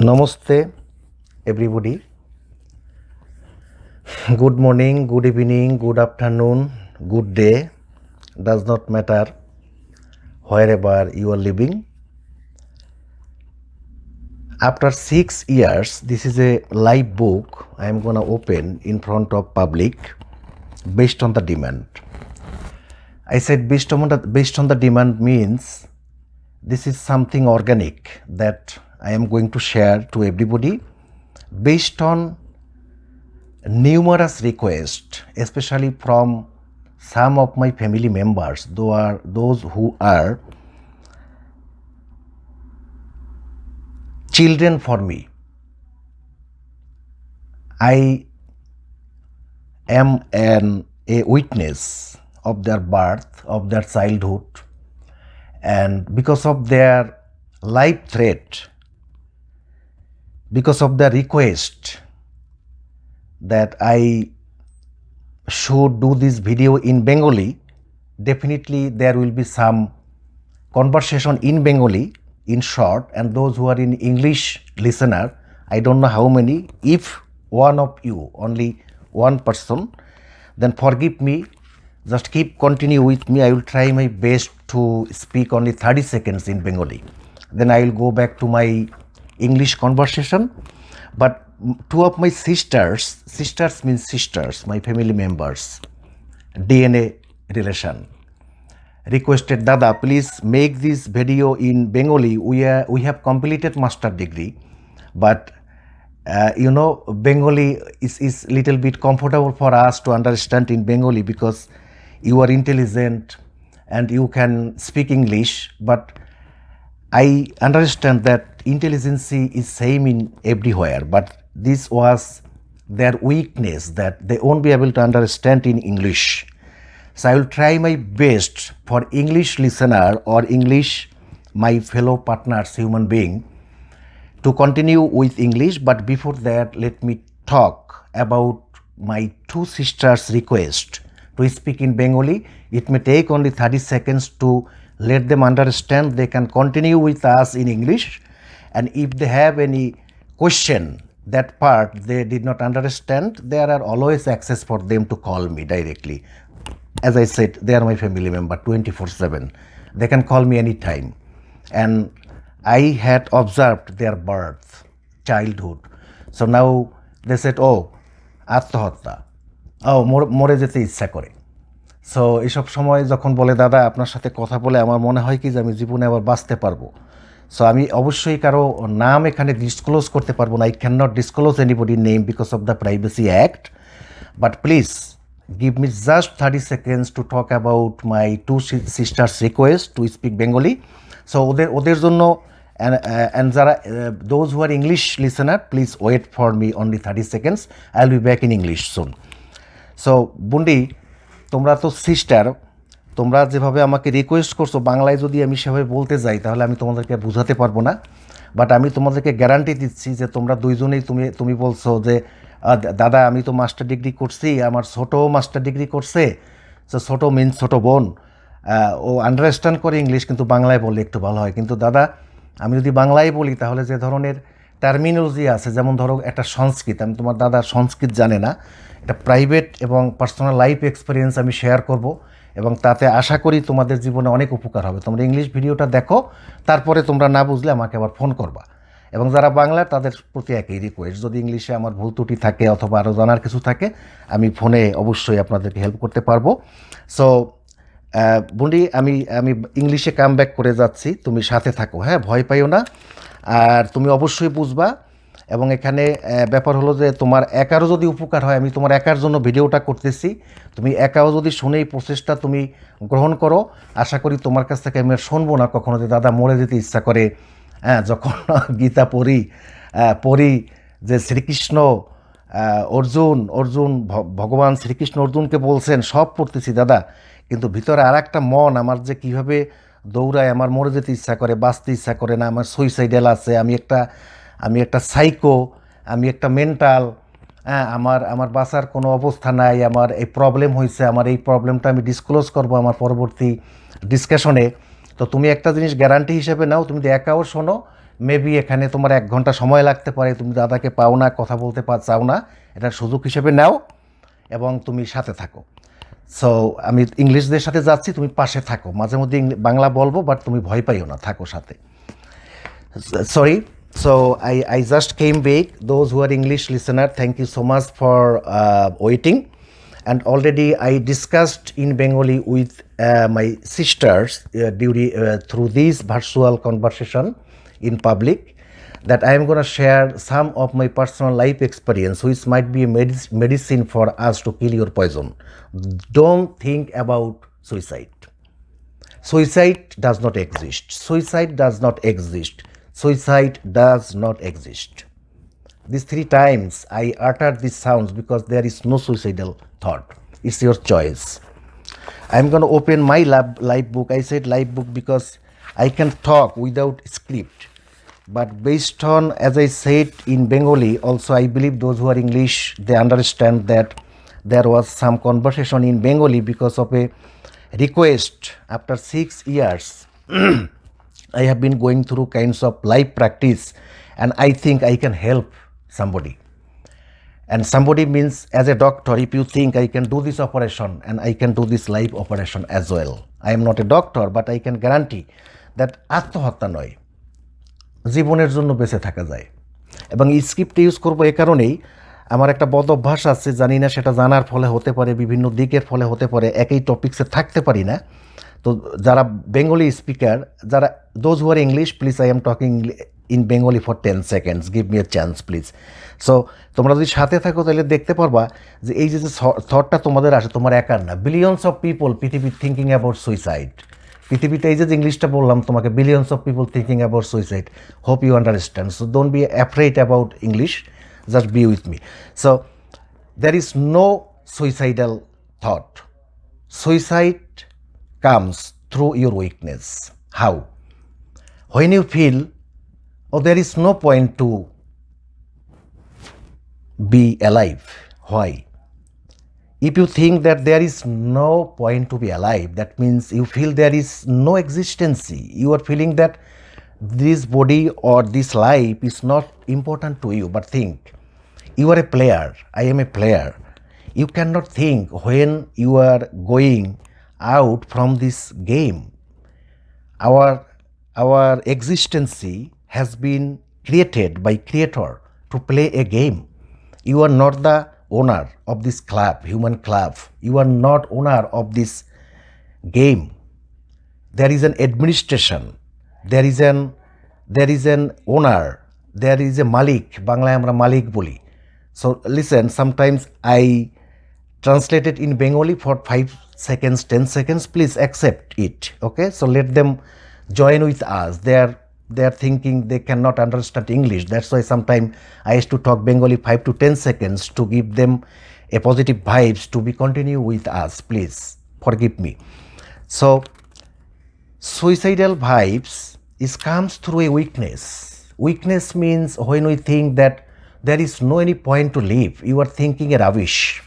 Namaste, everybody. Good morning, good evening, good afternoon, good day. Does not matter wherever you are living. After 6 years, this is a live book I am gonna open in front of public based on the demand. I said based on the demand means this is something organic that I am going to share to everybody based on numerous requests, especially from some of my family members, those who are children for me. I am a witness of their birth, of their childhood, and because of their life threat, because of the request that I should do this video in Bengali, definitely there will be some conversation in Bengali in short, and those who are in English listener, I don't know how many, if one of you, only one person, then forgive me, just continue with me. I will try my best to speak only 30 seconds in Bengali. Then I will go back to my English conversation. But two of my sisters means sisters, my family members, DNA relation, requested, Dada, please make this video in Bengali. We have completed master degree, but Bengali is little bit comfortable for us to understand in Bengali because you are intelligent and you can speak English, but I understand that intelligence is same in everywhere, but this was their weakness that they won't be able to understand in English. So I will try my best for English listener or English, my fellow partners, human being, to continue with English. But before that, let me talk about my two sisters' request to speak in Bengali. It may take only 30 seconds to let them understand. They can continue with us in English, and if they have any question, that part they did not understand, there are always access for them to call me directly. As I said, they are my family member 24/7. They can call me anytime. And I had observed their birth, childhood. So now they said, oh, আত্মহত্যা, মরে যেতে ইচ্ছা করে। So এইসব সময় যখন বলে দাদা আপনার সাথে কথা বলে আমার মনে হয় কি যে আমি জীবনে আবার বাঁচতে পারবো। সো আমি অবশ্যই কারো নাম এখানে ডিসক্লোজ করতে পারবো না। I cannot disclose anybody's name because of the Privacy Act. But please give me just 30 seconds to talk about my two sisters' request to speak Bengali. So ওদের জন্য and যারা those who are English listener, please wait for me only 30 seconds. I'll be back in English soon. So বুন্ডি, তোমরা তো sister, তোমরা যেভাবে আমাকে request করছো বাংলায় যদি আমি সেভাবে বলতে যাই তাহলে আমি তোমাদেরকে বোঝাতে পারবো না। বাট আমি তোমাদেরকে গ্যারান্টি দিচ্ছি যে তোমরা দুইজনেই তুমি বলছো যে দাদা আমি তো মাস্টার ডিগ্রি করছি, আমার ছোটো মাস্টার ডিগ্রি করছে। তো ছোটো মিনস ছোটো বোন, ও আন্ডারস্ট্যান্ড করে ইংলিশ, কিন্তু বাংলায় বললে একটু ভালো হয়। কিন্তু দাদা আমি যদি বাংলায় বলি তাহলে যে ধরনের টার্মিনোলজি আছে, যেমন ধরো একটা সংস্কৃত, আমি তোমার দাদা সংস্কৃত জানে না, এটা প্রাইভেট এবং পার্সোনাল লাইফ এক্সপিরিয়েন্স আমি শেয়ার করব, এবং তাতে আশা করি তোমাদের জীবনে অনেক উপকার হবে। তোমরা ইংলিশ ভিডিওটা দেখো, তারপরে তোমরা না বুঝলে আমাকে আবার ফোন করবা। এবং যারা বাংলা তাদের প্রতি একই রিকোয়েস্ট, যদি ইংলিশে আমার ভুল ত্রুটি থাকে অথবা আরও জানার কিছু থাকে আমি ফোনে অবশ্যই আপনাদেরকে হেল্প করতে পারবো। সো বুন্ডি, আমি ইংলিশে কাম ব্যাক করে যাচ্ছি, তুমি সাথে থাকো, হ্যাঁ, ভয় পাইও না। আর তুমি অবশ্যই বুঝবা। এবং এখানে ব্যাপার হলো যে তোমার একারও যদি উপকার হয়, আমি তোমার একার জন্য ভিডিওটা করতেছি, তুমি একাও যদি শুনে এই প্রসেসটা তুমি গ্রহণ করো, আশা করি তোমার কাছ থেকে আমি শুনবো না কখনো যে দাদা মরে যেতে ইচ্ছা করে। হ্যাঁ, যখন গীতা পড়ি যে শ্রীকৃষ্ণ অর্জুন ভগবান শ্রীকৃষ্ণ অর্জুনকে বলছেন, সব পড়তেছি দাদা, কিন্তু ভিতরে আর একটা মন আমার যে কীভাবে দৌড়ায়, আমার মরে যেতে ইচ্ছা করে, বাঁচতে ইচ্ছা করে না, আমার সুইসাইডাল আছে, আমি একটা সাইকো, আমি একটা মেন্টাল, হ্যাঁ, আমার বাঁচার কোনো অবস্থা নাই, আমার এই প্রবলেম হয়েছে, আমার এই প্রবলেমটা আমি ডিসক্লোজ করব আমার পরবর্তী ডিসকাশনে। তো তুমি একটা জিনিস গ্যারান্টি হিসেবে নাও, তুমি যদি একাও শোনো মেবি এখানে তোমার 1 ঘন্টা সময় লাগতে পারে, তুমি দাদাকে পাও না, কথা বলতে চাও না, এটার সুযোগ হিসেবে নাও এবং তুমি সাথে থাকো। সো আমি ইংলিশদের সাথে যাচ্ছি, তুমি পাশে থাকো, মাঝে মধ্যে বাংলা বলবো, বাট তুমি ভয় পাইও না, থাকো সাথে। Sorry. So I just came back. Those who are English listener, thank you so much for waiting. And already I discussed in Bengali with my sisters through this virtual conversation in public, that I am going to share some of my personal life experience, which might be a medicine for us to kill your poison. Don't think about suicide. Suicide does not exist. Suicide does not exist. Suicide does not exist. These 3 times I uttered these sounds because there is no suicidal thought. It's your choice. I'm going to open my live book. I said live book because I can talk without script. But based on, as I said in Bengali, also I believe those who are English, they understand that there was some conversation in Bengali because of a request. After 6 years, I have been going through kinds of life practice, and I think I can help somebody. And somebody means as a doctor, if you think I can do this operation and I can do this live operation as well. I am not a doctor, but I can guarantee that আত্মহত্যা নয়, জীবনের জন্য বেঁচে থাকা যায়। এবং এই script use করবো এ কারণেই, আমার একটা বদ অভ্যাস আছে, জানি না সেটা জানার ফলে হতে পারে, বিভিন্ন দিকের ফলে হতে পারে, একই টপিক্সে থাকতে পারি না। তো যারা বেঙ্গলি স্পিকার, যারা those who are English, please I am talking in Bengali for 10 seconds, give me a chance please. So তোমরা যদি সাথে থাকো তাহলে দেখতে পারবা যে এই যে থটটা তোমাদের আসে, তোমার একার না, বিলিয়নস অফ পিপল পৃথিবী থিঙ্কিং অ্যাবাউট সুইসাইড। পৃথিবীতে এই যে ইংলিশটা বললাম তোমাকে, billions of people thinking about suicide. Hope you understand. So don't be afraid about English, just be with me. So there is no suicidal thought. Suicide comes through your weakness. How? When you feel, oh, there is no point to be alive. Why? If you think that there is no point to be alive, that means you feel there is no existence. You are feeling that this body or this life is not important to you. But think, you are a player, I am a player. You cannot think when you are going out from this game. Our existence has been created by Creator to play a game. You are not the owner of this club, human club. You are not owner of this game. There is an administration. There is an owner. There is a Malik. Bangla amra Malik boli. So listen, sometimes I translate it in Bengali for 5 seconds, 10 seconds. Please accept it. Okay? So let them join with us. They are thinking they cannot understand English. That's why sometimes I used to talk Bengali 5 to 10 seconds to give them a positive vibes to be continue with us. Please forgive me. So suicidal vibes comes through a weakness. Weakness means when we think that there is no any point to live, you are thinking a rubbish.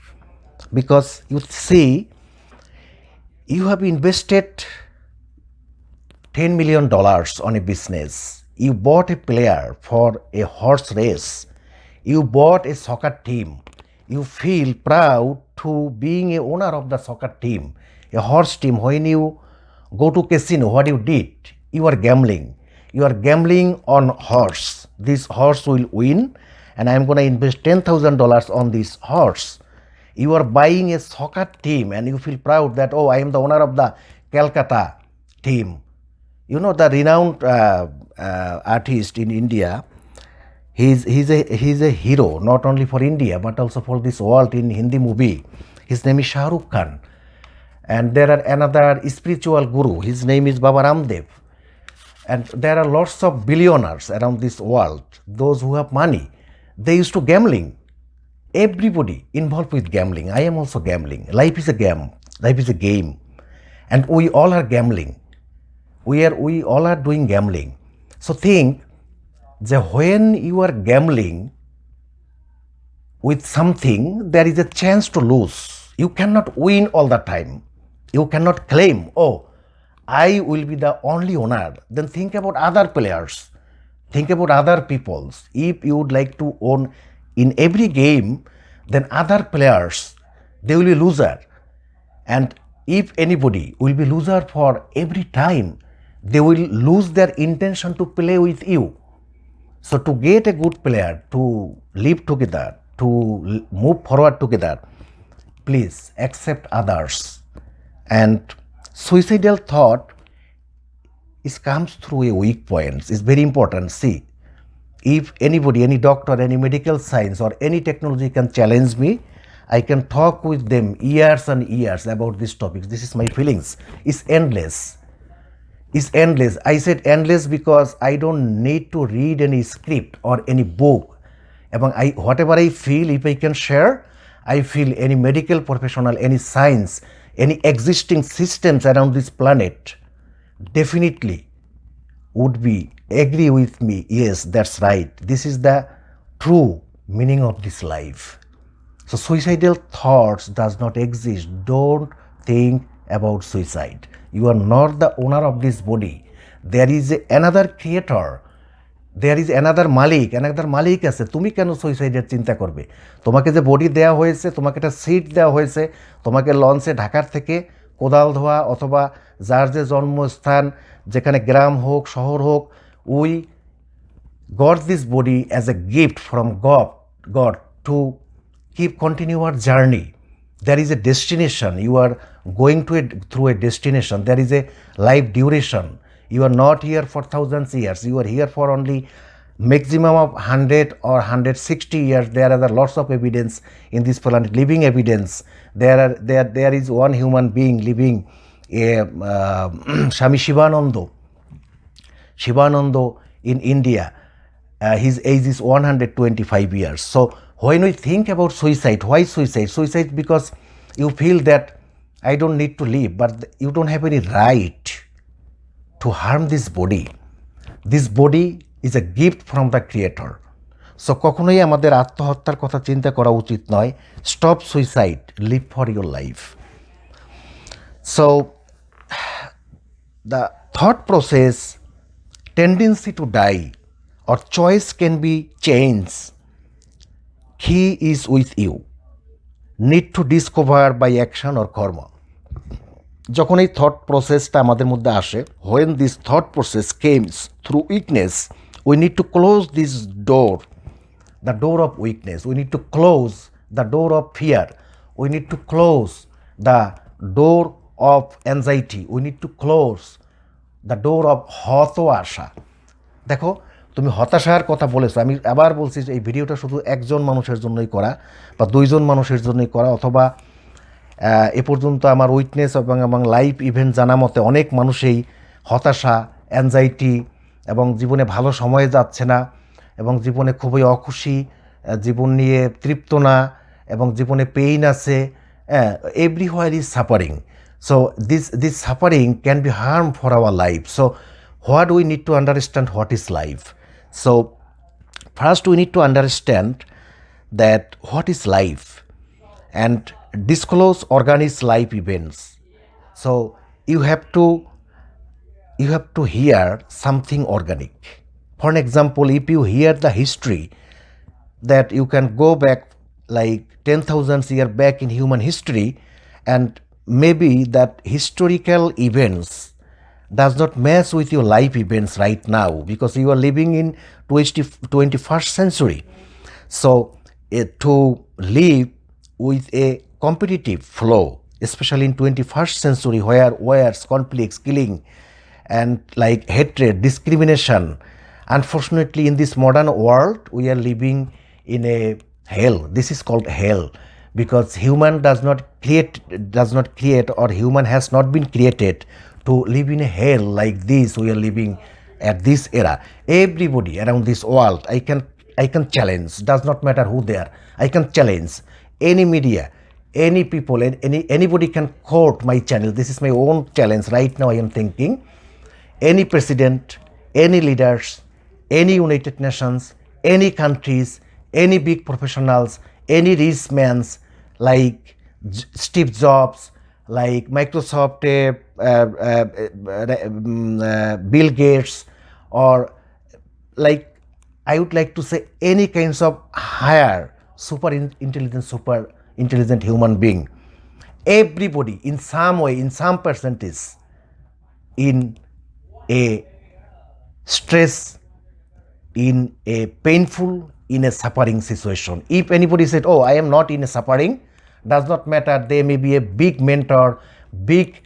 Because you see, you have invested $10 million on a business. You bought a player for a horse race. You bought a soccer team. You feel proud to being a owner of the soccer team, a horse team. When you go to casino, what you did? You are gambling. You are gambling on horse. This horse will win, and I am going to invest $10,000 on this horse. You are buying a soccer team and you feel proud that, oh, I am the owner of the Calcutta team. You know, the renowned artist in India, he's a hero not only for India but also for this world in Hindi movie. His name is Shah Rukh Khan. And there are another spiritual guru, his name is Baba Ramdev. And there are lots of billionaires around this world, those who have money. They used to gambling. Everybody involved with gambling. I am also gambling. Life is a game. Life is a game. And we all are gambling. We all are doing gambling. So think that when you are gambling with something, there is a chance to lose. You cannot win all the time. You cannot claim, oh, I will be the only owner. Then think about other players. Think about other people's. If you would like to own in every game, then other players, they will be loser. And if anybody will be loser for every time, they will lose their intention to play with you. So to get a good player, to live together, to move forward together, please accept others. And suicidal thought is comes through a weak point. It's very important. See, if anybody, any doctor, any medical science or any technology can challenge me, I can talk with them years and years about this topic. This is my feelings. It's endless. It's endless. I said endless because I don't need to read any script or any book. Whatever I feel, if I can share, I feel any medical professional, any science, any existing systems around this planet definitely would be agree with me. Yes, that's right. This is the true meaning of this life. So suicidal thoughts does not exist. Don't think about suicide. You are not the owner of this body. There is another creator. There is another মালিক আছে। তুমি কেন সুইসাইডের চিন্তা করবে? তোমাকে যে body দেওয়া হয়েছে, তোমাকে একটা সিট দেওয়া হয়েছে, তোমাকে লঞ্চে ঢাকার থেকে কোদাল ধোয়া অথবা যার যে জন্মস্থান, যেখানে গ্রাম হোক শহর হোক, we got this body as a gift from God to keep continue our journey. There is a destination. You are going to through a destination. There is a life duration. You are not here for thousands of years. You are here for only maximum of 100 or 160 years. There are lots of evidence in this planet, living evidence. There is one human being living, Swami Shivananda in India. His age is 125 years. So when we think about suicide, why suicide? Suicide because you feel that I don't need to live, but you don't have any right to harm this body. This body is a gift from the creator. So কখনোই আমাদের আত্মহত্যার কথা চিন্তা করা উচিত নয়. Stop suicide, live for your life. So the thought process, tendency to die or choice can be changed. He is with you. Need to discover by action or karma. যখন এই থট প্রসেসটা আমাদের মধ্যে আসে, when this thought process comes through weakness, we need to close this door, the door of weakness. We need to close the door of fear. We need to close the door of anxiety. We need to close the door of হতাশা. দেখো, তুমি হতাশার কথা বলেছো, আমি আবার বলছি যে এই ভিডিওটা শুধু একজন মানুষের জন্যই করা বা দুইজন মানুষের জন্যই করা, অথবা এ পর্যন্ত আমার উইটনেস এবং লাইভ ইভেন্ট জানা মতে অনেক মানুষই হতাশা, অ্যাংজাইটি এবং জীবনে ভালো সময় যাচ্ছে না এবং জীবনে খুবই অখুশি, জীবন নিয়ে তৃপ্ত না এবং জীবনে পেইন আছে, everywhere is suffering. So this suffering can be harm for our life. So what we need to understand what is life. So first we need to understand that what is life and disclose organic life events. So you have to hear something organic. For an example, if you hear the history that you can go back like 10,000 years back in human history, and maybe that historical events does not match with your life events right now because you are living in 21st century. So to live with a competitive flow, especially in 21st century where wars, conflicts, killing and like hatred, discrimination, unfortunately in this modern world we are living in a hell. This is called hell because human does not create or human has not been created to live in a hell like this we are living at this era. Everybody around this world I can challenge, does not matter who they are, I can challenge any media, any people, anybody can quote my channel. This is my own challenge right now. I am thinking any president, any leaders, any United Nations, any countries, any big professionals, any rich mans like Steve Jobs, like Microsoft, Bill Gates, or like I would like to say any kinds of higher super intelligent human being, everybody in some way, in some percentage, in a stress, in a painful, in a suffering situation. If anybody said, oh, I am not in a suffering, does not matter, they may be a big mentor, big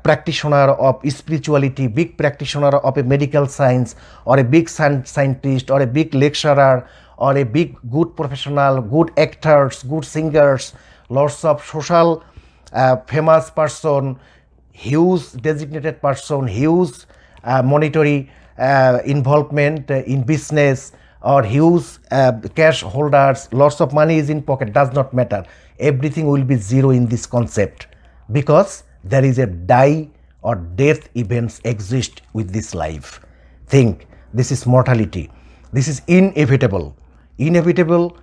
practitioner of spirituality, big practitioner of a medical science, or a big scientist, or a big lecturer, or a big good professional, good actors, good singers, lots of social famous person, huge designated person, huge monetary involvement in business, or huge cash holders, lots of money is in pocket, does not matter. Everything will be zero in this concept, because there is a die or death events exist with this life. Think, this is mortality, this is inevitable, unavoidable.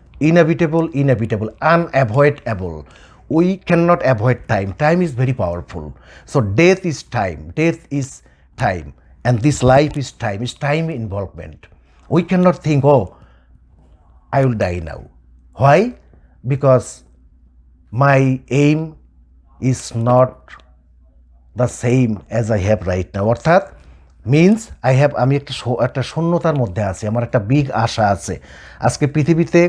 We cannot avoid time. Time is very powerful. So death is time, and this life is time involvement. We cannot think, oh, I will die now. Why? Because my aim is not the same as I have right now. অর্থাৎ means আমি একটা শূন্যতার মধ্যে আছি, আমার একটা big আশা আছে। আজকে পৃথিবীতে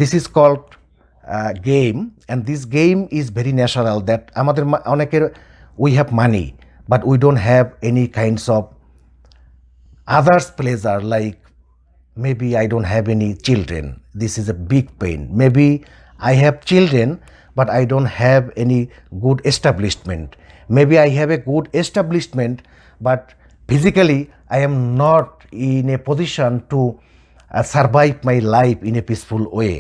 this is called game, and this game is very natural, that আমাদের অনেকের we have money, but we don't have any kinds of others pleasure, like maybe I don't have any children, this is a big pain. Maybe I have children but I don't have any good establishment. Maybe I have a good establishment but physically I am not in a position to survive my life in a peaceful way.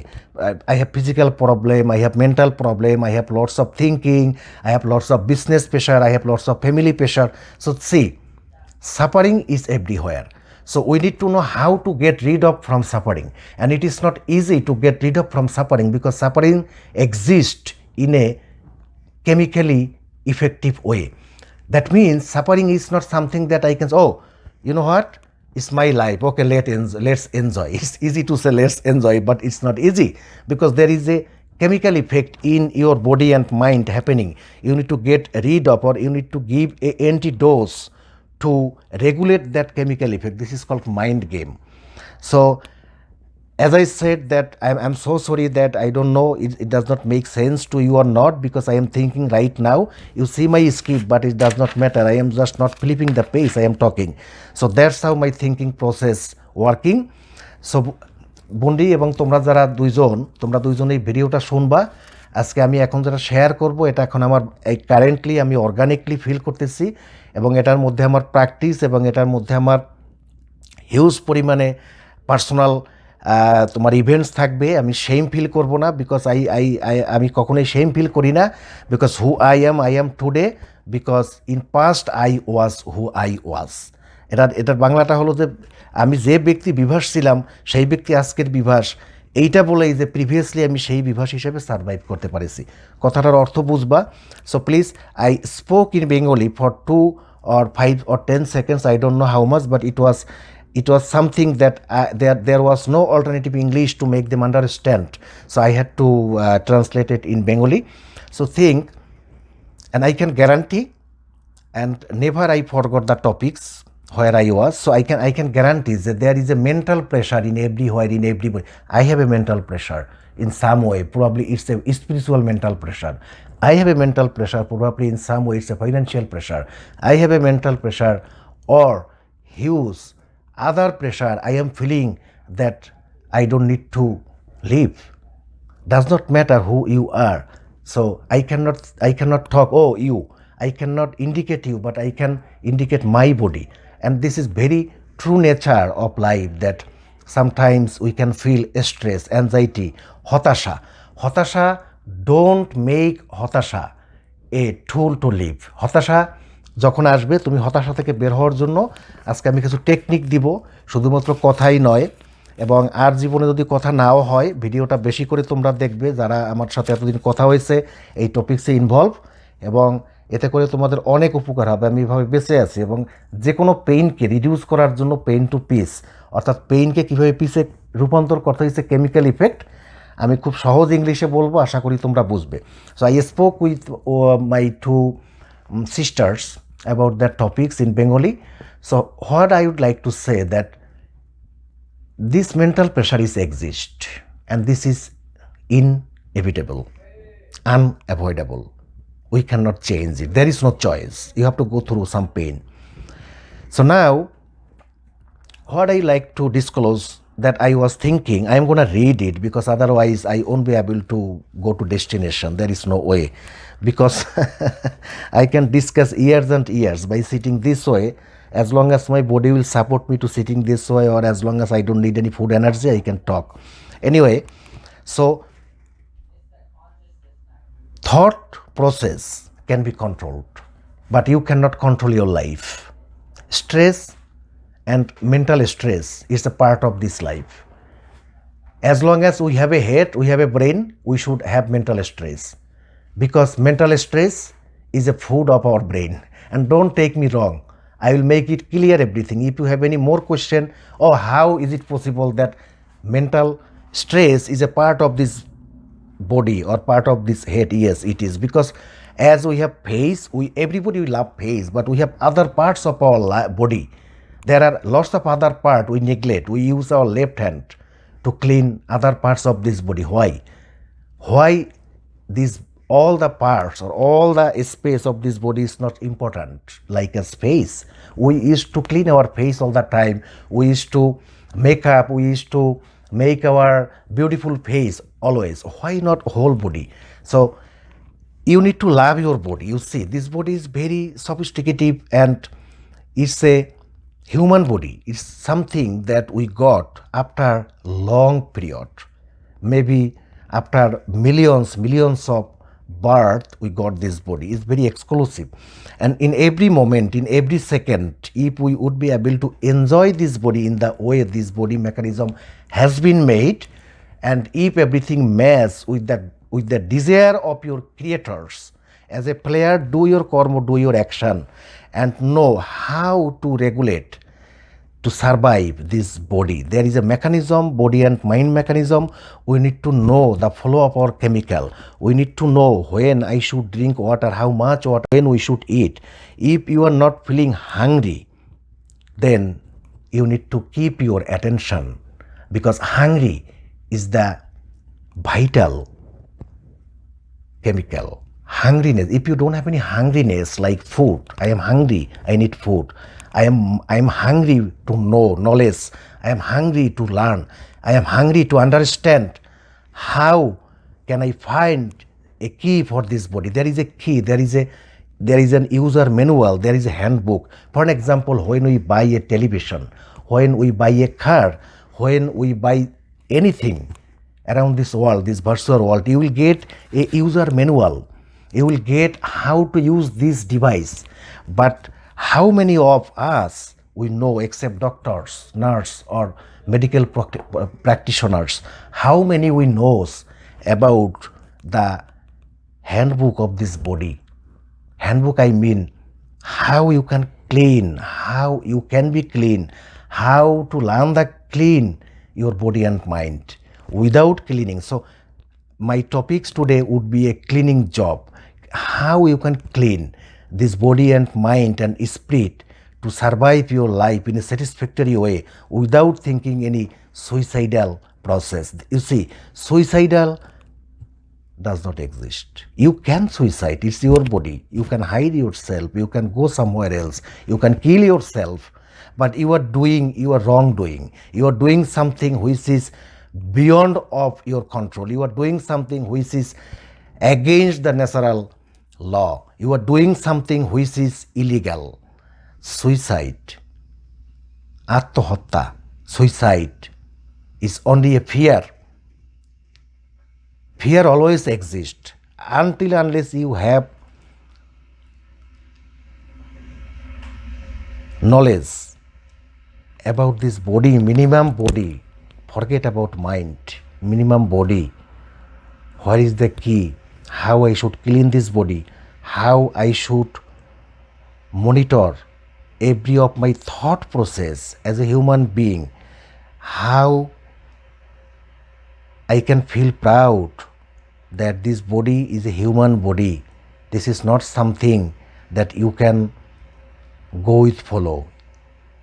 I have physical problem, I have mental problem, I have lots of thinking, I have lots of business pressure, I have lots of family pressure. So see, suffering is everywhere. So we need to know how to get rid of from suffering, and it is not easy to get rid of from suffering, because suffering exists in a chemically effective way. That means suffering is not something that I can say, oh, you know what, it's my life, okay, let's enjoy. It's easy to say let's enjoy, but it's not easy, because there is a chemical effect in your body and mind happening. You need to get rid of, or you need to give a antidote to regulate that chemical effect. This is called mind game. So as I said that I'm so sorry that I don't know, it does not make sense to you or not, because I am thinking right now. You see my script, but it does not matter, I am just not flipping the page, I am talking. So that's how my thinking process working. So বন্ডি এবং তোমরা যারা দুইজন এই ভিডিওটা শুনবা, আজকে আমি এখন যেটা শেয়ার করব, এটা এখন আমার এই কারেন্টলি আমি অর্গানিকলি ফিল করতেছি, এবং এটার মধ্যে আমার প্র্যাকটিস, এবং এটার মধ্যে আমার হিউজ পরিমাণে পার্সোনাল তোমার ইভেন্টস থাকবে। আমি শেম ফিল করব না, বিকজ আমি কখনোই শেম ফিল করি না, because who I am today, because in past I was who I was. এটার বাংলাটা হলো যে আমি যে ব্যক্তি বিভাস ছিলাম সেই ব্যক্তি আজকের বিভাস, এইটা বলেই যে প্রিভিয়াসলি আমি সেই বিভাস হিসেবে সার্ভাইভ করতে পারেছি। কথাটার অর্থ বুঝবা। So please, I spoke in Bengali for 2 or 5 or 10 seconds, I don't know how much, but it was something that there was no alternative English to make them understand, so I had to translate it in Bengali. So think, and I can guarantee, and never I forgot the topics where I was, so I can guarantee that there is a mental pressure in everywhere, in everybody. I have a mental pressure in some way, probably it's a spiritual mental pressure. I have a mental pressure, probably in some way it's a financial pressure. I have a mental pressure or huge other pressure. I am feeling that I don't need to live. Does not matter who you are. So I cannot talk, oh you, I cannot indicate you, but I can indicate my body. And this is very true nature of life, that sometimes we can feel stress, anxiety, hotasha. Don't make hotasha a tool to live. হতাশা যখন আসবে, তুমি হতাশা থেকে বের হওয়ার জন্য আজকে আমি কিছু টেকনিক দিব, শুধুমাত্র কথাই নয়। এবং আর জীবনে যদি কথা নাও হয়, ভিডিওটা বেশি করে তোমরা দেখবে যারা আমার সাথে এতদিন কথা হয়েছে এই টপিক্সে ইনভলভ, এবং এতে করে তোমাদের অনেক উপকার হবে। আমি এভাবে বেঁচে আছি এবং যে কোনো পেইনকে রিডিউস করার জন্য পেইন টু পিস, অর্থাৎ পেইনকে কীভাবে পিসে রূপান্তর করতে হচ্ছে কেমিক্যাল ইফেক্ট, আমি খুব সহজ ইংলিশে বলবো, আশা করি তোমরা বুঝবে। So I spoke with my two sisters about that topics in Bengali. So what I would like to say that this mental pressure is exist and this is inevitable, unavoidable. We cannot change it. There is no choice. You have to go through some pain. So now what I like to disclose that I was thinking, I am going to read it because otherwise I won't be able to go to destination. There is no way, because I can discuss years and years by sitting this way. As long as my body will support me to sitting this way, or as long as I don't need any food energy, I can talk. Anyway, so thought process can be controlled, but you cannot control your life. Stress and mental stress is a part of this life. As long as we have a head, we have a brain, we should have mental stress, because mental stress is a food of our brain. And don't take me wrong, I will make it clear everything. If you have any more question, or how is it possible that mental stress is a part of this body or part of this head, yes it is, because as we have face, everybody will have face, but we have other parts of our body. There are lots of other parts we neglect. We use our left hand to clean other parts of this body. Why these all the parts or all the space of this body is not important? Like a space, we used to clean our face all the time, we used to make up, we used to make our beautiful face always. Why not whole body? So you need to love your body. You see, this body is very sophisticated and it's a human body. It's something that we got after long period, maybe after millions of birth. We got this body. It's very exclusive, and in every moment, in every second, if we would be able to enjoy this body in the way this body mechanism has been made, and if everything matches with the desire of your creators, as a player, do your karma, do your action, and know how to regulate to survive this body. There is a mechanism, body and mind mechanism. We need to know the flow of our chemical. We need to know when I should drink water, how much water, when we should eat. If you are not feeling hungry, then you need to keep your attention, because hungry is the vital chemical. Hungriness, if you don't have any hungriness like food, I am hungry, I need food. I am hungry to know knowledge. I am hungry to learn. I am hungry to understand. How can I find a key for this body? There is a key. There is an user manual. There is a handbook. For an example, when we buy a television, when we buy a car, when we buy anything around this world, this virtual world, you will get a user manual. You will get how to use this device. But how many of us we know, except doctors, nurse, or medical practitioners, how many we knows about the handbook of this body? Handbook, I mean how you can clean, how you can be clean, how to learn the clean your body and mind without cleaning. So my topics today would be a cleaning job, how you can clean this body and mind and spirit to survive your life in a satisfactory way without thinking any suicidal process. You see, suicidal does not exist. You can suicide, it's your body. You can hide yourself, you can go somewhere else, you can kill yourself, but you are wrongdoing. You are doing something which is beyond of your control. You are doing something which is against the natural law. You are doing something which is illegal. Suicide, Atmahatta, suicide is only a fear. Fear always exists unless you have knowledge about this body, minimum body. Forget about mind, minimum body. Where is the key? How I should clean this body? how I should monitor every of my thought process as a human being, how I can feel proud that this body is a human body. This is not something that you can go with follow,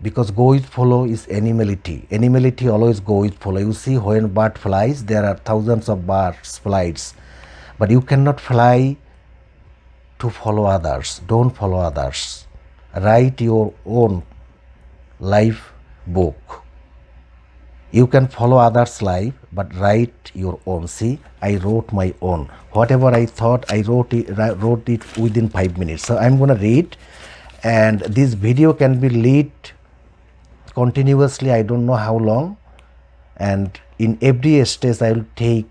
because go with follow is animality. Animality always go with follow. You see, when bird flies, there are thousands of birds flights, but you cannot fly to follow others. Don't follow others. Write your own life book. You can follow others' life, but write your own. See, I wrote my own. Whatever I thought, I wrote it within 5 minutes. So I'm gonna read, and this video can be read continuously. I don't know how long, and in every stage I will take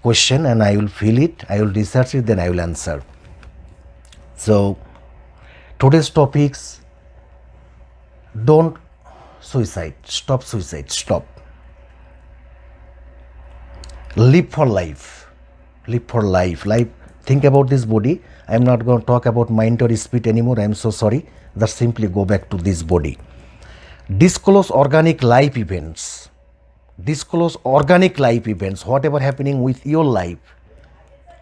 question and I will fill it. I will research it, then I will answer. So today's topics: don't suicide, stop suicide, stop. Live for life, live for life. Think about this body. I am not going to talk about mind or spirit anymore. I am so sorry. Just simply go back to this body. Disclose organic life events. Disclose organic life events, whatever happening with your life.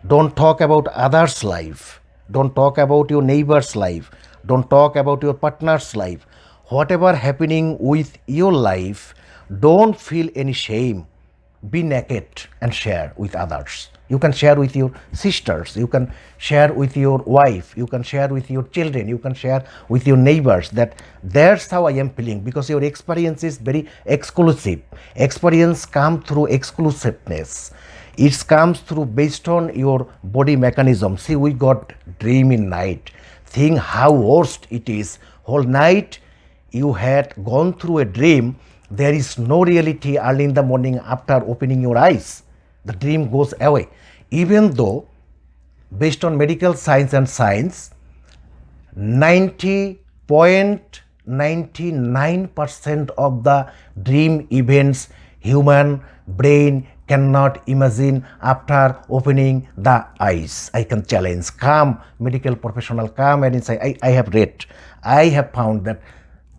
Don't talk about others' life. Don't talk about your neighbor's life. Don't talk about your partner's life. Whatever happening with your life, don't feel any shame. Be naked and share with others. You can share with your sisters. You can share with your wife. You can share with your children. You can share with your neighbors that that's how I am feeling, because your experience is very exclusive. Experience comes through exclusiveness. It comes through based on your body mechanism. See, we got dream in night. Think how worst it is. Whole night you had gone through a dream. There is no reality early in the morning after opening your eyes. The dream goes away. Even though, based on medical science and science, 90.99% of the dream events human brain cannot imagine after opening the eyes. I can challenge. Come, medical professional, come and say, I have read. I have found that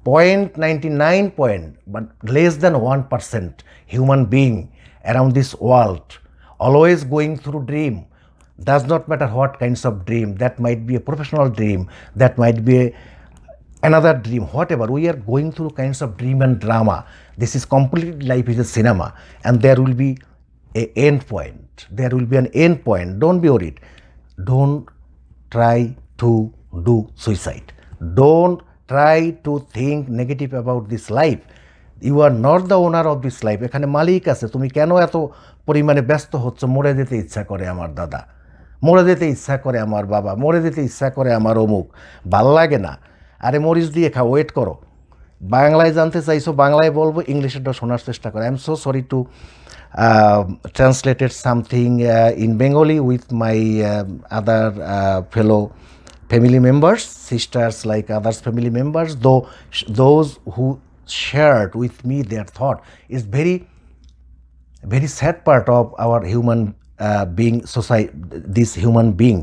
0.99 point, but less than 1% human being around this world always going through dream. Does not matter what kinds of dream. That might be a professional dream, that might be another dream, whatever. We are going through kinds of dream and drama. This is completely, life is a cinema, and there will be an end point. There will be an end point. Don't be worried. Don't try to do suicide. Don't try to think negative about this life. You are not the owner of this life. এখানে মালিক আছে। তুমি কেন এত পরিমাণে ব্যস্ত হচ্ছ? মরে যেতে ইচ্ছা করে আমার দাদা, মরে যেতে ইচ্ছা করে আমার বাবা, মরে যেতে ইচ্ছা করে আমার অমুক। ভাল লাগে না? আরে মরিচ দিয়ে খাও, ওয়েট করো। বাংলায় জানতে চাইছো, বাংলায় বলবো, ইংলিশটা শোনার চেষ্টা করো। I am so sorry to translated something in Bengali with my other fellow family members, sisters like others family members, though those who shared with me their thought is very sad part of our human being society, this human being,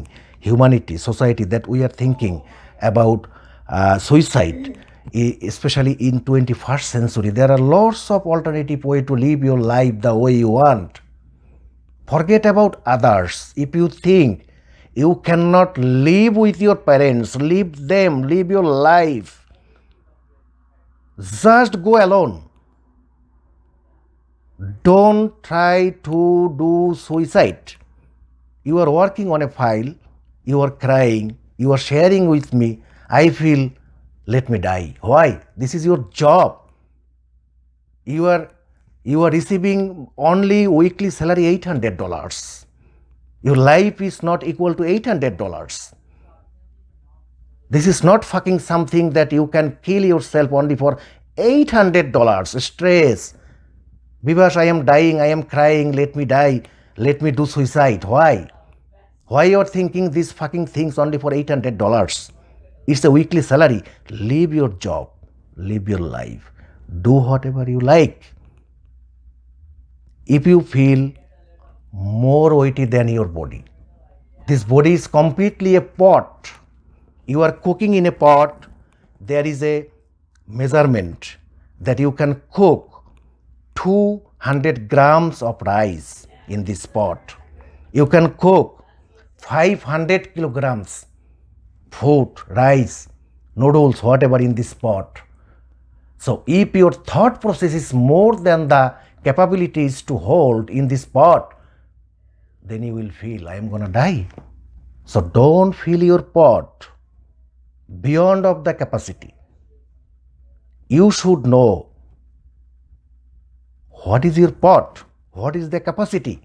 humanity, society, that we are thinking about suicide, especially in 21st century. There are lots of alternative way to live your life the way you want. Forget about others. If you think you cannot live with your parents, leave them, live your life. Just go alone. Don't try to do suicide. You are working on a file, you are crying, you are sharing with me, I feel, let me die. Why? This is your job. You are receiving only weekly salary $800. Your life is not equal to $800. This is not fucking something that you can kill yourself only for $800. Stress. Because I am dying, I am crying, let me die, let me do suicide. Why? Why you are thinking these fucking things only for $800? It's a weekly salary. Leave your job, live your life, do whatever you like. If you feel more weighty than your body, This body is completely a pot. You are cooking in a pot. There is a measurement that you can cook 200 grams of rice in this pot. You can cook 500 kilograms food, rice, noodles, whatever in this pot. So if your thought process is more than the capabilities to hold in this pot, then you will feel I am gonna die. So don't fill your pot beyond of the capacity. You should know what is your pot, what is the capacity,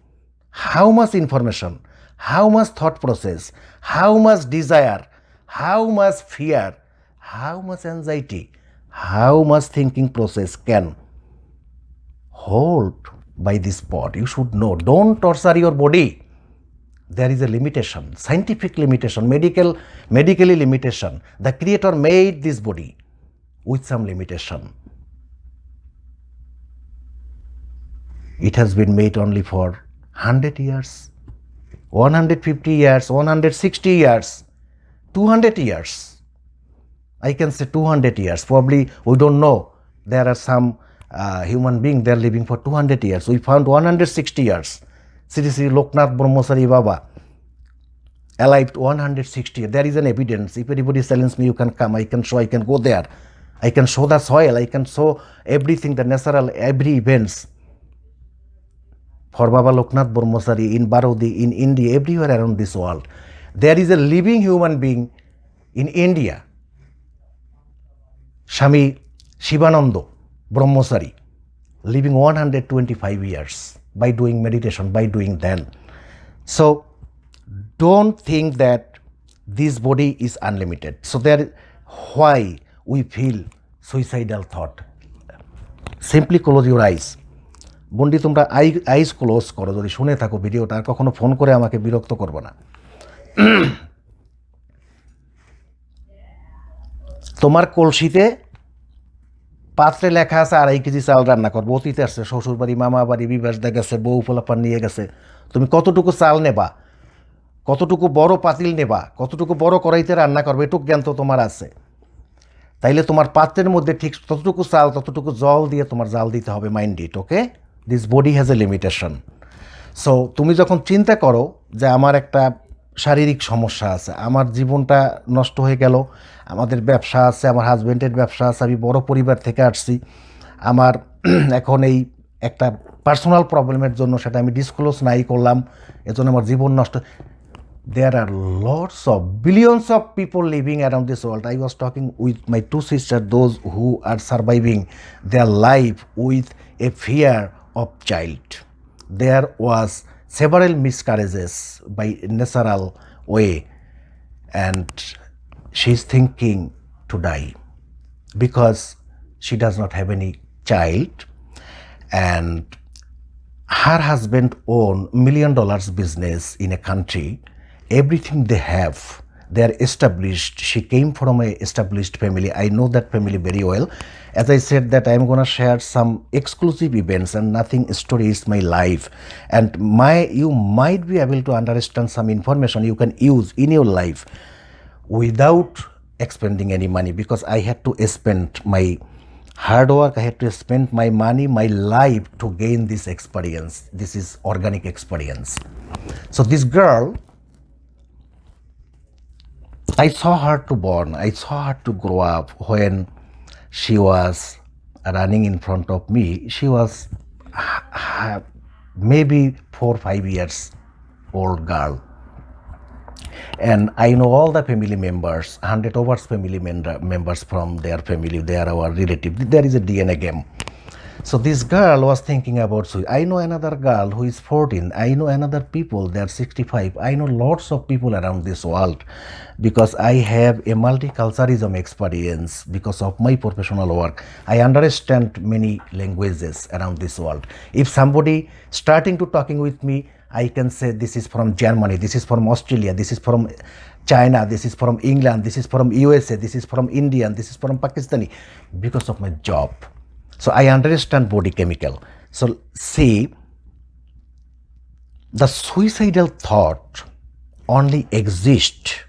how much information, how much thought process, how much desire, how much fear, how much anxiety, how much thinking process can hold by this pot. You should know. Don't torture your body. There is a limitation, scientific limitation, medically limitation. The Creator made this body with some limitation. It has been made only for 100 years, 150 years, 160 years, 200 years. I can say 200 years. Probably we don't know. There are some human beings, they are living for 200 years. We found 160 years. Sri Sri Loknath Brahmosari Baba, alive 160 years. There is an evidence. If anybody challenges me, you can come. I can show. I can go there. I can show the soil. I can show everything, the natural, every events. For Baba Loknath Brahmosari in Barodi, in India, everywhere around this world, there is a living human being in India, Swami Shivananda Brahmosari, living 125 years by doing meditation, by doing Dhyan. So don't think that this body is unlimited. So there, why we feel suicidal thought? Simply close your eyes. বন্ডি তোমরা আইস close করো, যদি শুনে থাকো ভিডিওটা, আর কখনো phone করে আমাকে বিরক্ত করবো না। তোমার কলসিতে পাত্রে লেখা আছে 2.5 কেজি চাল রান্না করবো, অতীতে আসছে, শ্বশুর বাড়ি, মামা বাড়ি, বিবাস দেখা গেছে, বউ পোলাপান নিয়ে গেছে। তুমি কতটুকু চাল নেবা, কতটুকু বড় পাতিল নেবা, কতটুকু বড় কড়াইতে রান্না করবে, এটুকু জ্ঞান তো তোমার আছে। তাইলে তোমার পাত্রের মধ্যে ঠিক ততটুকু চাল, ততটুকু জল দিয়ে তোমার জাল দিতে হবে। Mind it, okay? This body has a limitation. So তুমি যখন চিন্তা করো যে আমার একটা শারীরিক সমস্যা আছে, আমার জীবনটা নষ্ট হয়ে গেল, আমাদের ব্যবসা আছে, আমার হাজব্যান্ডের ব্যবসা আছে, আমি বড় পরিবার থেকে আসছি, আমার এখন এই একটা পার্সোনাল প্রবলেমের জন্য সেটা আমি ডিসক্লোজ নাই করলাম, এজন্য আমার জীবন নষ্ট। There are lots of billions of people living around this world. I was talking with my 2 sisters, those who are surviving their life with a fear of child. There was several miscarriages by natural way, and she's thinking to die because she does not have any child, and her husband own $1 million business in a country. Everything they have, they are established. She came from a established family. I know that family very well. As I said that I am going to share some exclusive events and nothing story is my life, and you might be able to understand some information you can use in your life without expending any money, because I had to spend my hard work, I had to spend my money, my life to gain this experience. This is organic experience. So this girl, I saw her to born, I saw her to grow up. When she was running in front of me, she was maybe 4 or 5 years old girl. And I know all the family members, 100 over family members from their family, they are our relative. There is a DNA game. So this girl was thinking about suicide. I know another girl who is 14. I know another people, they are 65. I know lots of people around this world because I have a multiculturalism experience because of my professional work. I understand many languages around this world. If somebody starting to talking with me, I can say this is from Germany, this is from Australia, this is from China, this is from England, this is from USA, this is from India, this is from Pakistani, because of my job. So I understand body chemical. So see, the suicidal thought only exist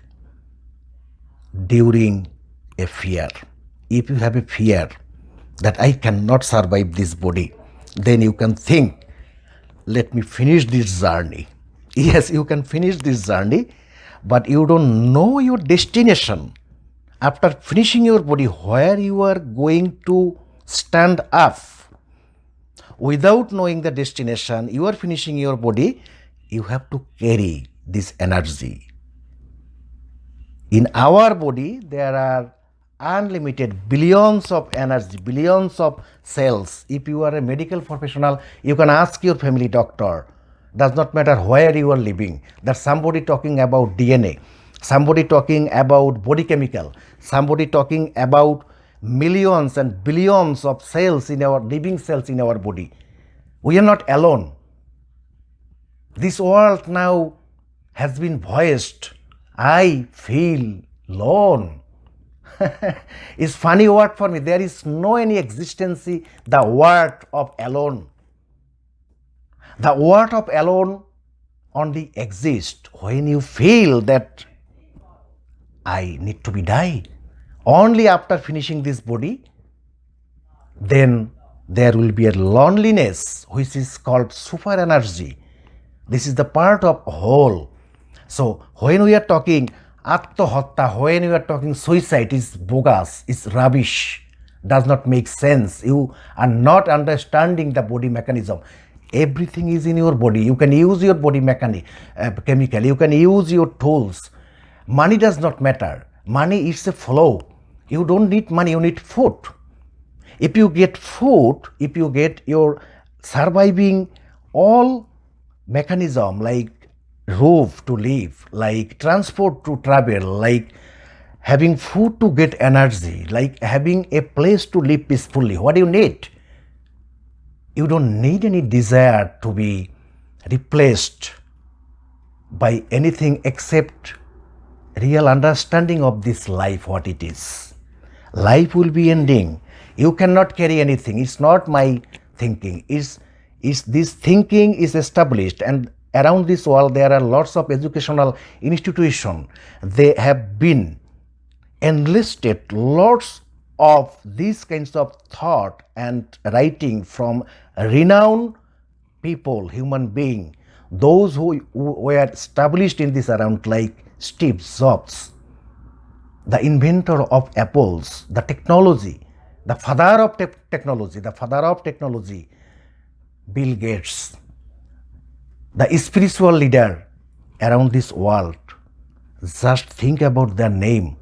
during a fear. If you have a fear that I cannot survive this body, then you can think, let me finish this journey. Yes, you can finish this journey, but you don't know your destination. After finishing your body, where you are going to stand up. Without knowing the destination, you are finishing your body, you have to carry this energy. In our body, there are unlimited billions of energy, billions of cells. If you are a medical professional, you can ask your family doctor. Does not matter where you are living. There's somebody talking about DNA, somebody talking about body chemical, somebody talking about millions and billions of cells in our living cells in our body. We are not alone. This world now has been voiced. I feel alone. It's funny word for me. There is no any existence the word of alone. The word of alone only exists when you feel that I need to be die. Only after finishing this body, then there will be a loneliness which is called super energy. This is the part of whole. So when we are talking Atmahatta, when we are talking suicide, is bogus, is rubbish, does not make sense. You are not understanding the body mechanism. Everything is in your body. You can use your body chemical. You can use your tools. Money does not matter. Money is a flow. You don't need money, you need food. If you get food, if you get your surviving all mechanism like roof to live, like transport to travel, like having food to get energy, like having a place to live peacefully, what do you need? You don't need any desire to be replaced by anything except real understanding of this life, what it is. Life will be ending. You cannot carry anything. It's not my thinking. It's this thinking is established, and around this world there are lots of educational institutions. They have been enlisted lots of these kinds of thought and writing from renowned people, human being, those who were established in this around, like Steve Jobs, the inventor of apples, the technology, the father of technology, Bill Gates, the spiritual leader around this world. Just think about their name.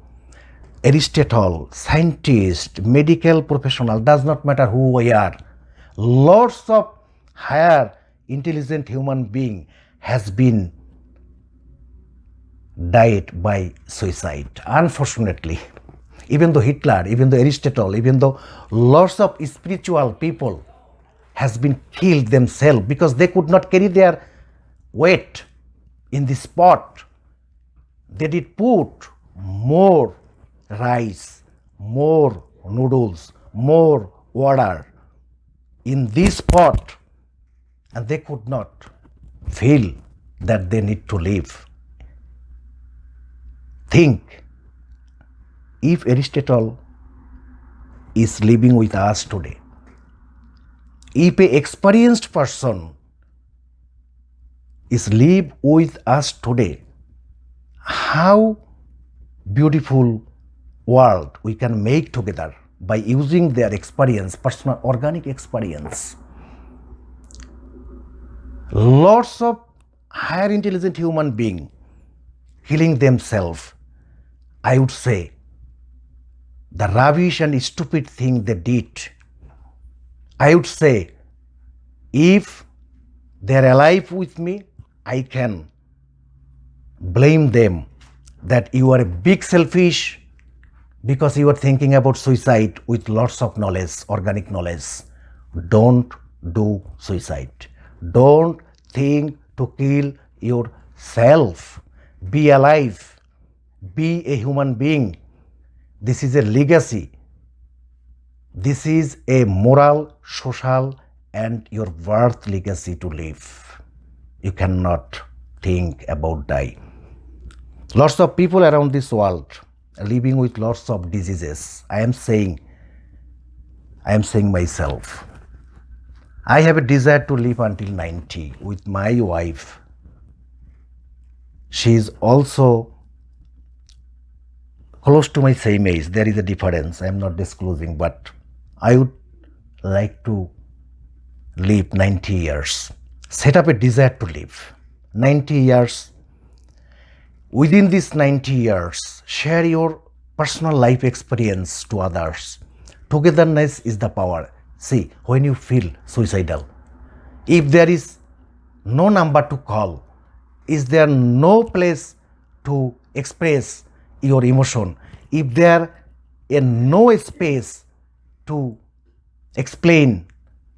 Aristotle, scientist, medical professional, does not matter who we are. Lots of higher intelligent human being has been died by suicide, unfortunately. Even though Hitler, even though Aristotle, even though lots of spiritual people has been killed themselves because they could not carry their weight in this pot. They did put more rice, more noodles, more water in this pot, and they could not feel that they need to live. Think, if Aristotle is living with us today, if an experienced person is live with us today, how beautiful world we can make together by using their experience, personal organic experience. Lots of higher intelligent human being killing themselves. I would say the rubbish and stupid thing they did. I would say if they are alive with me, I can blame them that you are a big selfish because you are thinking about suicide with lots of knowledge, organic knowledge. Don't do suicide. Don't think to kill yourself. Be alive. Be a human being. This is a legacy. This is a moral, social, and your worth legacy to live. You cannot think about die. Lots of people around this world are living with lots of diseases. I am saying myself, I have a desire to live until 90 with my wife. She is also close to my same age. There is a difference. I am not disclosing, but I would like to live 90 years. Set up a desire to live 90 years. Within these 90 years, share your personal life experience to others. Togetherness is the power. See, when you feel suicidal, if there is no number to call, is there no place to express your emotion, if there is no space to explain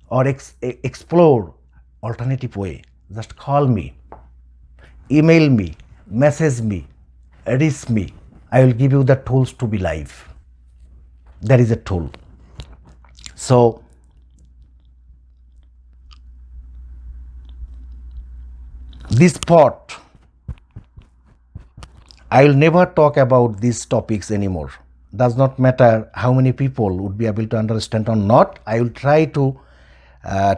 or explore alternative way, just call me, email me, message me, reach me. I will give you the tools to be live. There is a tool. So this part, I will never talk about these topics anymore. Does not matter how many people would be able to understand or not. I will try to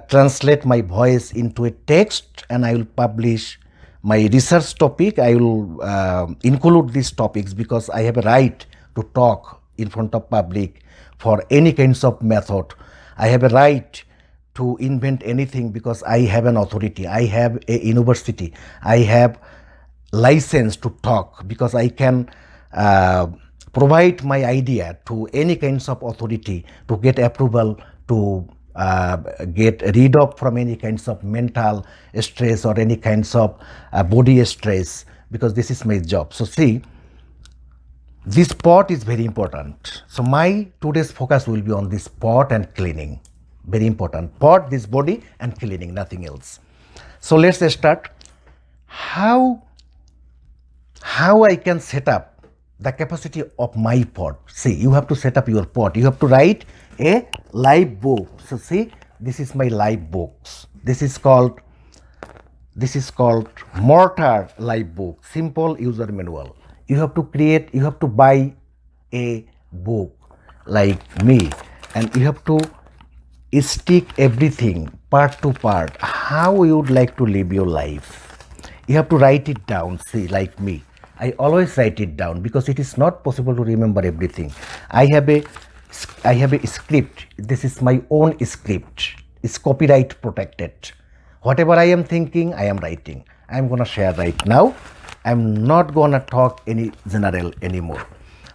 translate my voice into a text, and I will publish my research topic. I will include these topics because I have a right to talk in front of public for any kinds of method. I have a right to invent anything because I have an authority. I have a university. I have license to talk because I can provide my idea to any kinds of authority to get approval, to get rid of from any kinds of mental stress or any kinds of body stress, because this is my job. So see, this pot is very important. So my today's focus will be on this pot and cleaning. Very important. Pot, this body, and cleaning, nothing else. So let's start. How I can set up the capacity of my pot. See, you have to set up your pot. You have to write a live book. So see, this is my live books. This is called Mortar live book, simple user manual. You have to buy a book like me, and you have to stick everything part to part, how you would like to live your life. You have to write it down. See, like me, I always write it down because it is not possible to remember everything. I have a script. This is my own script. It's copyright protected. Whatever I am thinking, I am writing. I am gonna share right now. I'm not gonna talk any general anymore.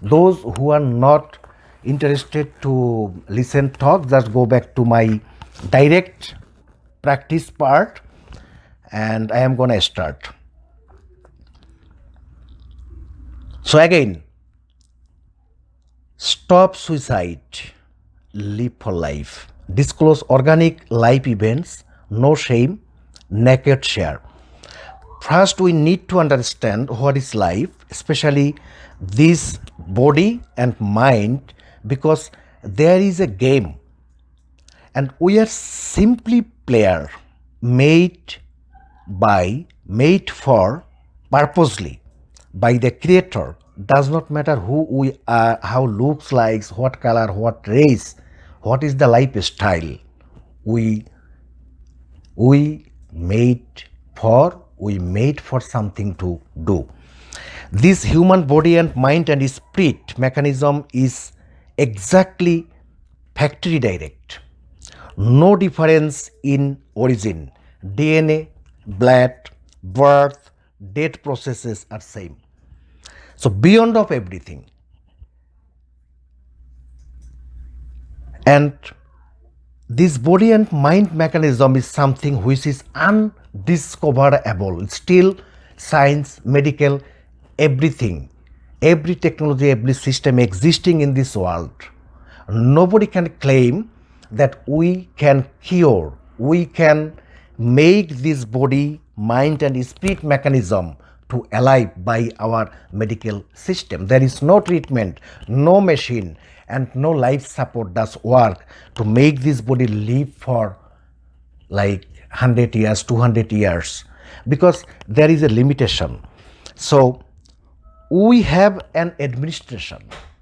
Those who are not interested to listen talk, just go back to my direct practice part, and I am gonna start. So again, stop suicide, live for life. Disclose organic life events, no shame, naked share. First, we need to understand what is life, especially this body and mind, because there is a game and we are simply player made for purposely by the creator. Does not matter who we are, how looks like, what color, what race, what is the lifestyle. We made for something to do. This human body and mind and spirit mechanism is exactly factory direct. No difference in origin. DNA, blood, birth, death processes are same. So beyond of everything. And this body and mind mechanism is something which is undiscoverable. Still, science, medical, everything, every technology, every system existing in this world, nobody can claim that we can cure, we can make this body, mind and spirit mechanism to alive by our medical system. There is no treatment, no machine, and no life support does work to make this body live for like 100 years, 200 years, because there is a limitation. So we have an administration.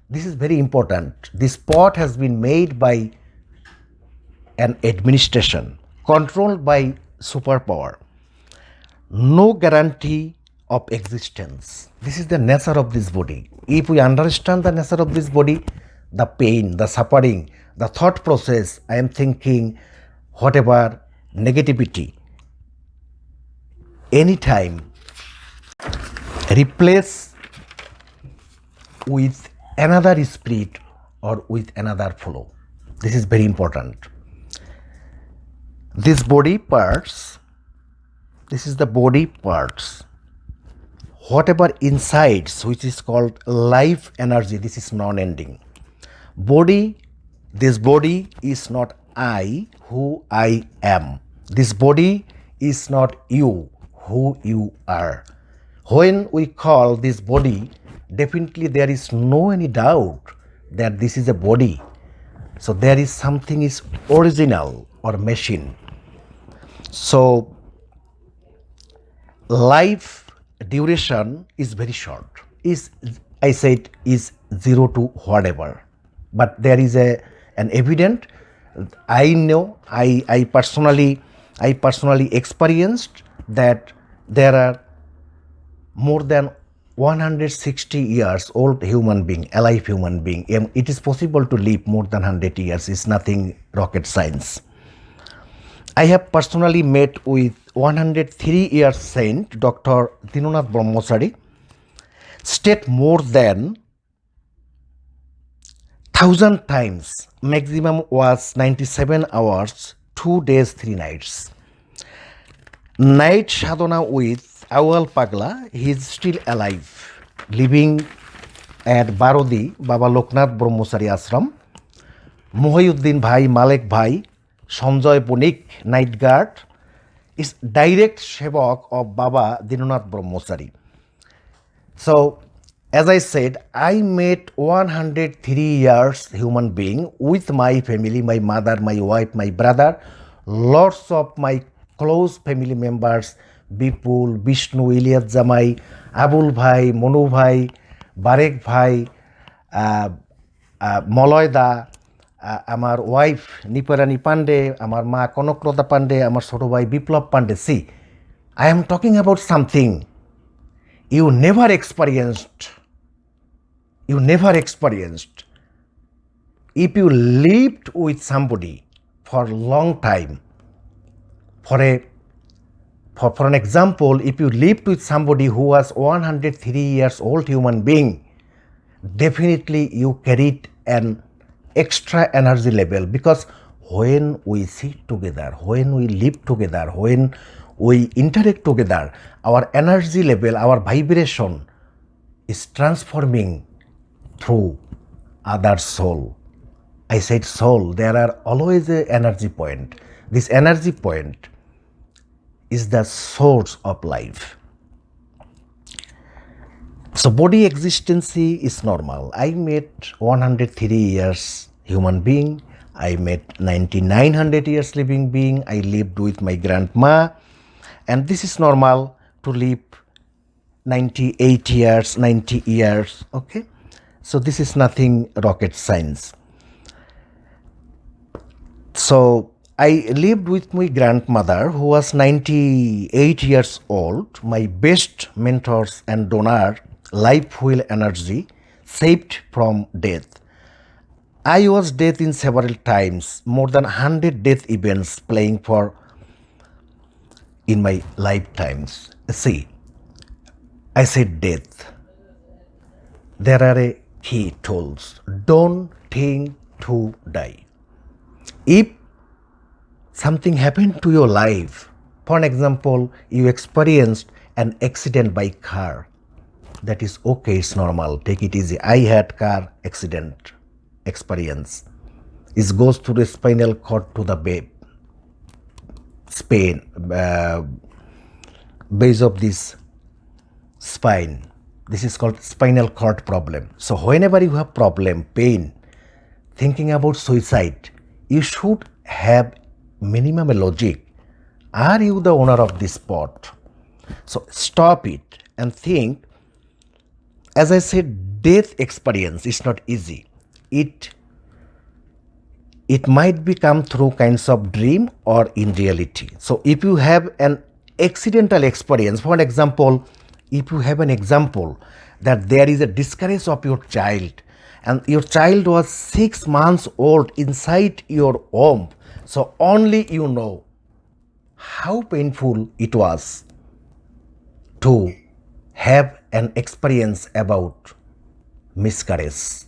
This is very important. This spot has been made by an administration controlled by superpower. No guarantee of existence. This is the nature of this body. If we understand the nature of this body, the pain, the suffering, the thought process, I am thinking, whatever negativity, anytime replace with another spirit or with another flow. This is very important. This body parts, this is the body parts. Whatever insides, which is called life energy, this is non-ending. Body, this body is not I, who I am. This body is not you, who you are. When we call this body, definitely there is no any doubt that this is a body. So there is something is original or machine. So life duration is very short. I said is 0 to whatever. But there is an evident. I know. I personally experienced that there are more than 160 years old human being, alive human being. It is possible to live more than 100 years. It's nothing rocket science. I have personally met with 103 years saint, Dr. Dinonath Brahmachari, state more than 1,000 times. Maximum was 97 hours, 2 days, 3 nights. Night sadhana with Awal Pagla, he is still alive, living at Barodi, Baba Loknath Brahmachari Ashram. Mohiuddin Bhai, Malek Bhai, Sanjoy Bonik, night guard, is direct Sevak of Baba Dinonath Brahmachari. So, as I said, I met 103 years human being with my family, my mother, my wife, my brother, lots of my close family members, Bipul, Vishnu, Ilyas Jamai, Abul Bhai, Monu Bhai, Barek Bhai, Moloyda, আমার wife Niparani Pandey, আমার মা কনকলতা পান্ডে, আমার ছোট ভাই Biplab Pandey. See, I am talking about something you never experienced. You never experienced. If you lived with somebody for a long time, for an example, if you lived with somebody who was 103 years old human being, definitely you carried an extra energy level, because when we sit together, when we live together, when we interact together, our energy level, our vibration is transforming through other soul. I said soul, there are always an energy point. This energy point is the source of life. So body existency is normal. I met 103 years human being. I met 9,900 years living being. I lived with my grandma, and this is normal to live 98 years, 90 years. Okay, so this is nothing rocket science. So I lived with my grandmother who was 98 years old, my best mentors and donor, life wheel energy, saved from death. I was death in several times, more than 100 death events playing for in my lifetimes. See, I said death. There are a key tools. Don't think to die. If something happened to your life, for an example, you experienced an accident by car, that is okay, it's normal, take it easy. I had car accident experience. It goes to the spinal cord to the base of this spine. This is called spinal cord problem. So whenever you have problem, pain, thinking about suicide, you should have minimum logic. Are you the owner of this spot? So stop it and think, as I said, death experience is not easy. It it might become through kinds of dream or in reality. So if you have an accidental experience, for example, if you have an example that there is a discarriage of your child and your child was 6 months old inside your womb, so only you know how painful it was to have an experience about miscarriage.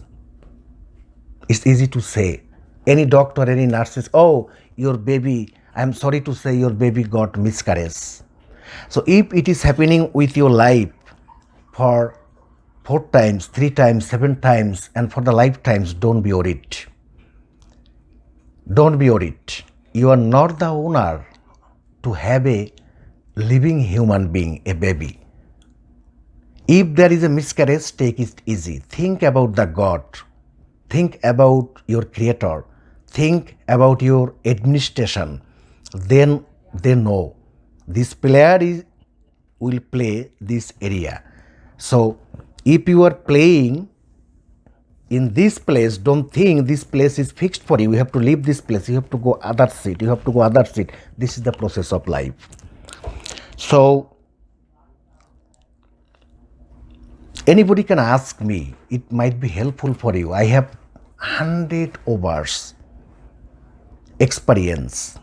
It's easy to say. Any doctor, any nurse says, oh, your baby, I'm sorry to say your baby got miscarriage. So if it is happening with your life for 4 times, 3 times, 7 times, and for the lifetimes, don't be worried. Don't be worried. You are not the owner to have a living human being, a baby. If there is a miscarriage, take it easy. Think about the God. Think about your creator. Think about your administration. Then they know this player will play this area. So if you are playing in this place, don't think this place is fixed for you. You have to leave this place. You have to go other seat. You have to go other seat. This is the process of life. So anybody can ask me, it might be helpful for you. I have 100 overs experience,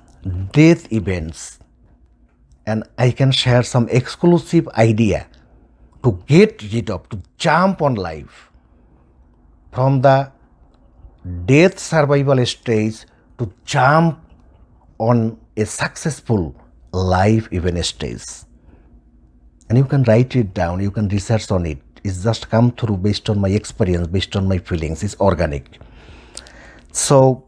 death events, and I can share some exclusive idea to get rid of, to jump on life from the death survival stage to jump on a successful life event stage. And you can write it down, you can research on it. It's just come through based on my experience, based on my feelings. It's organic. So,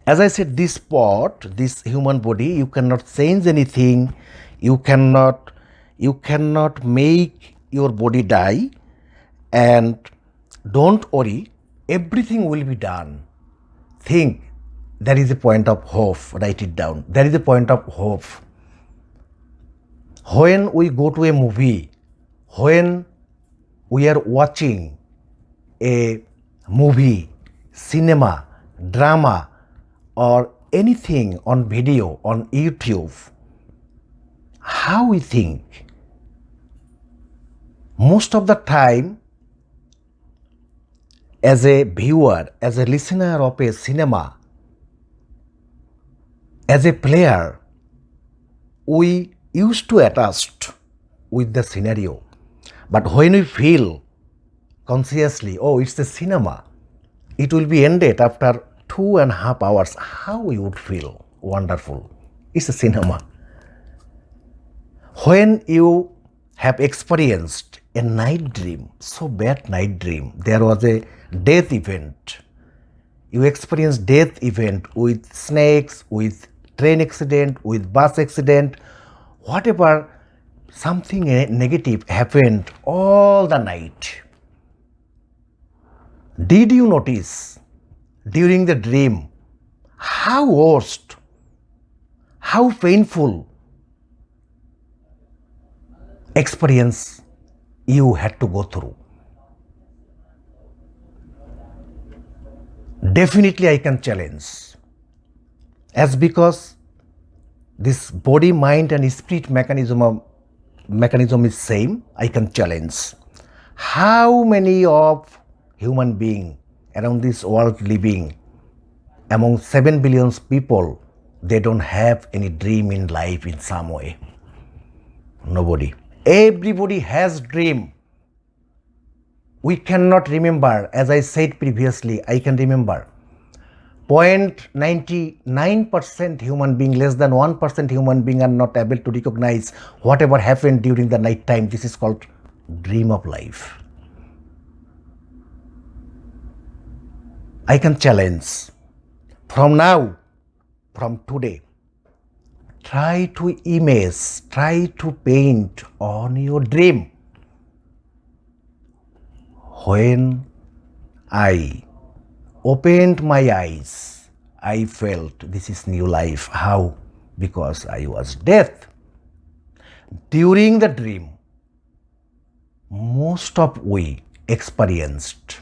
as I said, this pot, this human body, you cannot change anything. You cannot make your body die. And don't worry, everything will be done. Think, there is a point of hope. Write it down. There is a point of hope. When we go to a movie, when we are watching a movie, cinema, drama, or anything on video, on YouTube, how we think? Most of the time, as a viewer, as a listener of a cinema, as a player, we used to attach with the scenario. But when we feel consciously, oh, it's a cinema, it will be ended after 2.5 hours. How we would feel? Wonderful. It's a cinema. When you have experienced a night dream, so bad night dream, there was a death event. You experienced death event with snakes, with train accident, with bus accident, whatever, something negative happened all the night. Did you notice during the dream how worst, how painful experience you had to go through? Definitely I can challenge, as because this body, mind and spirit mechanism is same. I can challenge. How many of human being around this world living, among 7 billion people, they don't have any dream in life in some way? Nobody. Everybody has dream. We cannot remember. As I said previously, I can remember 0.99% human being, less than 1% human being are not able to recognize whatever happened during the night time. This is called dream of life. I can challenge from now, from today, try to image, try to paint on your dream. When I opened my eyes, I felt this is new life. How? Because I was death. During the dream, most of we experienced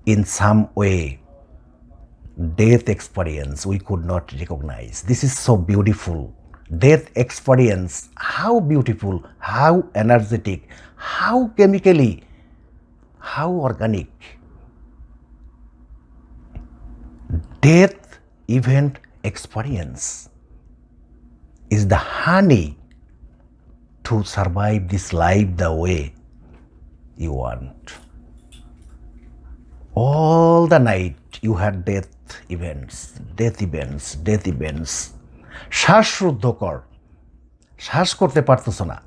in some way death experience we could not recognize. This is so beautiful. Death experience, how beautiful, how energetic, how chemically, how organic. Death event experience is the honey to survive this life the way you want. All the night you had death events. শ্বাসরুদ্ধকর, শ্বাস করতে পারতেছ না,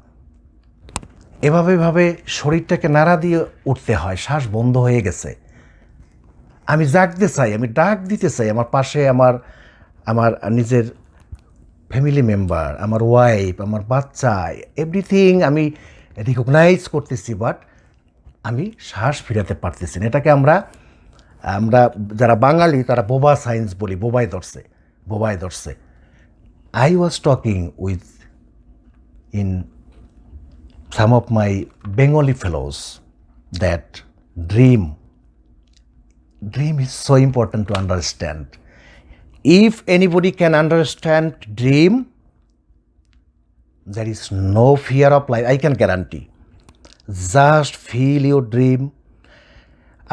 এভাবে শরীরটাকে নাড়া দিয়ে উঠতে হয়, শ্বাস বন্ধ হয়ে গেছে। আমি জাগতে চাই, আমি ডাক দিতে চাই, আমার পাশে আমার নিজের ফ্যামিলি মেম্বার, আমার ওয়াইফ, আমার বাচ্চা, এভরিথিং আমি রিকগনাইজ করতেছি, বাট আমি শ্বাস ফিরাতে পারতেছি না। এটাকে আমরা যারা বাঙালি তারা বোবা সায়েন্স বলি, বোবায় ধরছে। I was talking with in some of my Bengali fellows that dream is so important to understand. If anybody can understand dream, there is no fear of life, I can guarantee. Just feel your dream.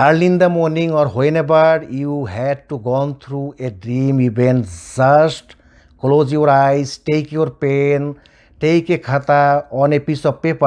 Early in the morning or whenever you had to gone through a dream event, just close your eyes, take your pen, take a khata on a piece of paper